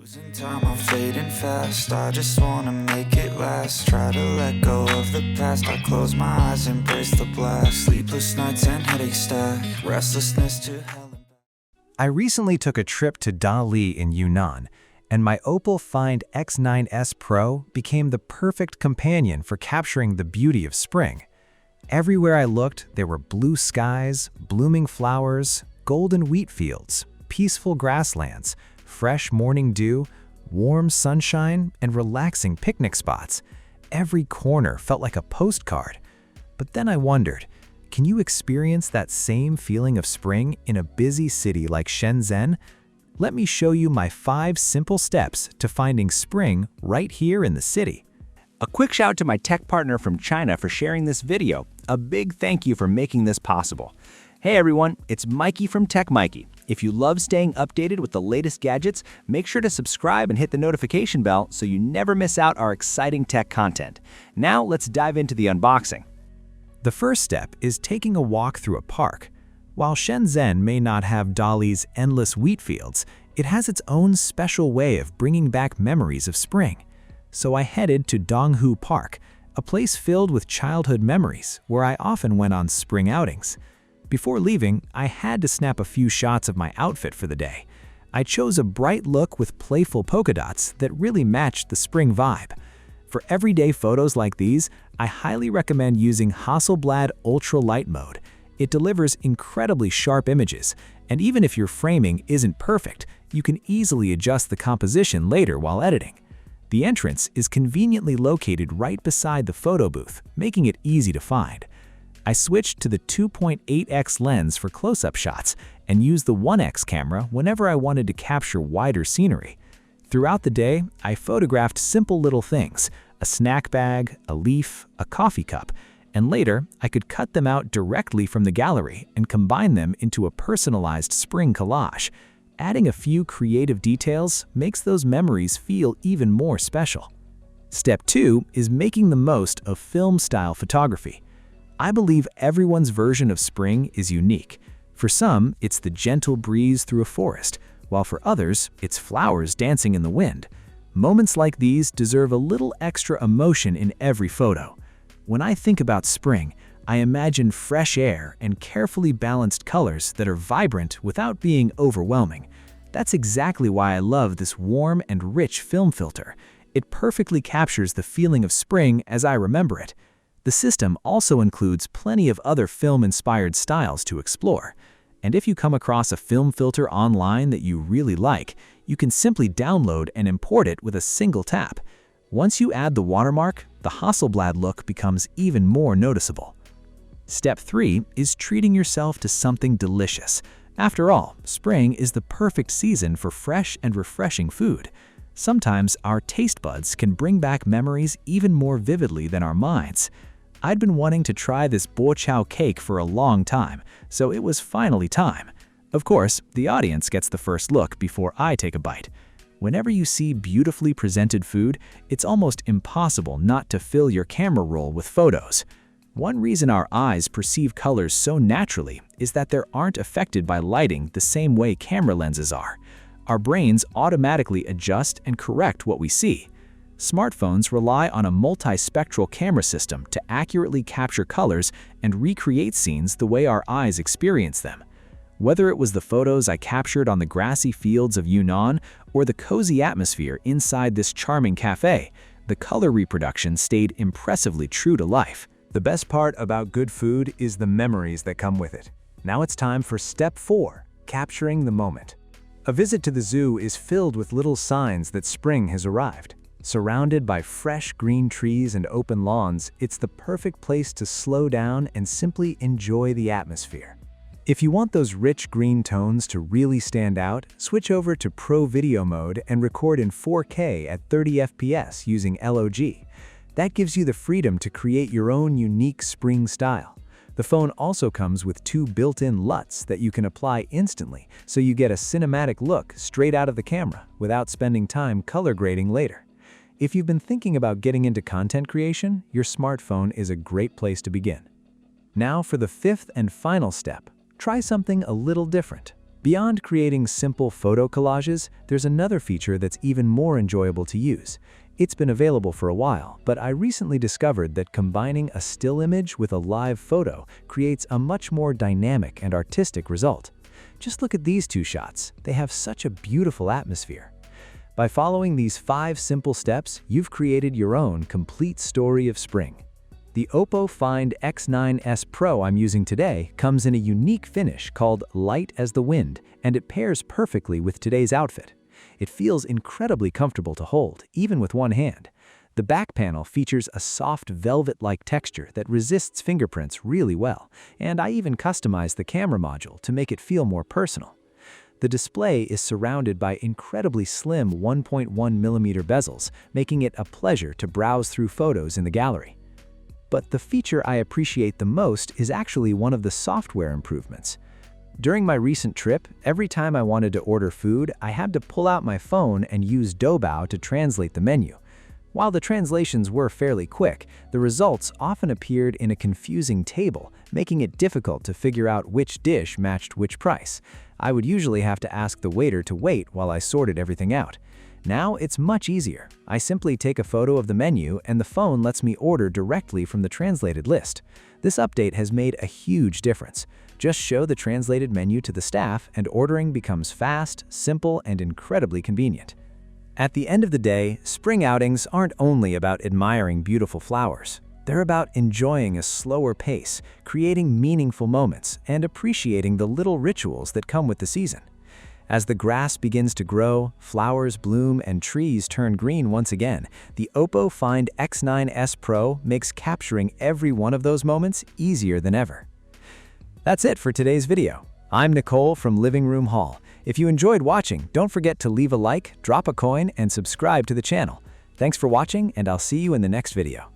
Losing time, I'm fading fast. I just wanna make it last. Try to let go of the past. I close my eyes, embrace the blast. Sleepless nights and headache stack. Restlessness to hell and back. I recently took a trip to Dali in Yunnan, and my OPPO Find X9S Pro became the perfect companion for capturing the beauty of spring. Everywhere I looked, there were blue skies, blooming flowers, golden wheat fields, peaceful grasslands, fresh morning dew, warm sunshine, and relaxing picnic spots. Every corner felt like a postcard. But then I wondered, can you experience that same feeling of spring in a busy city like Shenzhen? Let me show you my 5 simple steps to finding spring right here in the city. A quick shout out to my tech partner from China for sharing this video. A big thank you for making this possible. Hey everyone, it's Maiky from techmaiky. If you love staying updated with the latest gadgets, make sure to subscribe and hit the notification bell so you never miss out our exciting tech content. Now let's dive into the unboxing. The first step is taking a walk through a park. While Shenzhen may not have Dali's endless wheat fields, it has its own special way of bringing back memories of spring. So I headed to Donghu Park, a place filled with childhood memories where I often went on spring outings. Before leaving, I had to snap a few shots of my outfit for the day. I chose a bright look with playful polka dots that really matched the spring vibe. For everyday photos like these, I highly recommend using Hasselblad Ultra Light Mode. It delivers incredibly sharp images, and even if your framing isn't perfect, you can easily adjust the composition later while editing. The entrance is conveniently located right beside the photo booth, making it easy to find. I switched to the 2.8x lens for close-up shots and used the 1x camera whenever I wanted to capture wider scenery. Throughout the day, I photographed simple little things, a snack bag, a leaf, a coffee cup, and later I could cut them out directly from the gallery and combine them into a personalized spring collage. Adding a few creative details makes those memories feel even more special. Step 2 is making the most of film-style photography. I believe everyone's version of spring is unique. For some, it's the gentle breeze through a forest, while for others, it's flowers dancing in the wind. Moments like these deserve a little extra emotion in every photo. When I think about spring, I imagine fresh air and carefully balanced colors that are vibrant without being overwhelming. That's exactly why I love this warm and rich film filter. It perfectly captures the feeling of spring as I remember it. The system also includes plenty of other film-inspired styles to explore. And if you come across a film filter online that you really like, you can simply download and import it with a single tap. Once you add the watermark, the Hasselblad look becomes even more noticeable. Step 3 is treating yourself to something delicious. After all, spring is the perfect season for fresh and refreshing food. Sometimes our taste buds can bring back memories even more vividly than our minds. I'd been wanting to try this bo chow cake for a long time, so it was finally time. Of course, the audience gets the first look before I take a bite. Whenever you see beautifully presented food, it's almost impossible not to fill your camera roll with photos. One reason our eyes perceive colors so naturally is that they aren't affected by lighting the same way camera lenses are. Our brains automatically adjust and correct what we see. Smartphones rely on a multispectral camera system to accurately capture colors and recreate scenes the way our eyes experience them. Whether it was the photos I captured on the grassy fields of Yunnan or the cozy atmosphere inside this charming cafe, the color reproduction stayed impressively true to life. The best part about good food is the memories that come with it. Now it's time for step 4, capturing the moment. A visit to the zoo is filled with little signs that spring has arrived. Surrounded by fresh green trees and open lawns, it's the perfect place to slow down and simply enjoy the atmosphere. If you want those rich green tones to really stand out, switch over to Pro Video mode and record in 4K at 30 FPS using LOG. That gives you the freedom to create your own unique spring style. The phone also comes with 2 built-in LUTs that you can apply instantly, so you get a cinematic look straight out of the camera without spending time color grading later. If you've been thinking about getting into content creation, your smartphone is a great place to begin. Now for the 5th and final step, try something a little different. Beyond creating simple photo collages, there's another feature that's even more enjoyable to use. It's been available for a while, but I recently discovered that combining a still image with a live photo creates a much more dynamic and artistic result. Just look at these two shots. They have such a beautiful atmosphere. By following these 5 simple steps, you've created your own complete story of spring. The OPPO Find X9S Pro I'm using today comes in a unique finish called Light as the Wind, and it pairs perfectly with today's outfit. It feels incredibly comfortable to hold, even with one hand. The back panel features a soft velvet-like texture that resists fingerprints really well, and I even customized the camera module to make it feel more personal. The display is surrounded by incredibly slim 1.1mm bezels, making it a pleasure to browse through photos in the gallery. But the feature I appreciate the most is actually one of the software improvements. During my recent trip, every time I wanted to order food, I had to pull out my phone and use Doubao to translate the menu. While the translations were fairly quick, the results often appeared in a confusing table, making it difficult to figure out which dish matched which price. I would usually have to ask the waiter to wait while I sorted everything out. Now it's much easier. I simply take a photo of the menu and the phone lets me order directly from the translated list. This update has made a huge difference. Just show the translated menu to the staff and ordering becomes fast, simple, and incredibly convenient. At the end of the day, spring outings aren't only about admiring beautiful flowers. They're about enjoying a slower pace, creating meaningful moments, and appreciating the little rituals that come with the season. As the grass begins to grow, flowers bloom, and trees turn green once again, the OPPO Find X9S Pro makes capturing every one of those moments easier than ever. That's it for today's video. I'm Nicole from Living Room Haul. If you enjoyed watching, don't forget to leave a like, drop a coin, and subscribe to the channel. Thanks for watching, and I'll see you in the next video.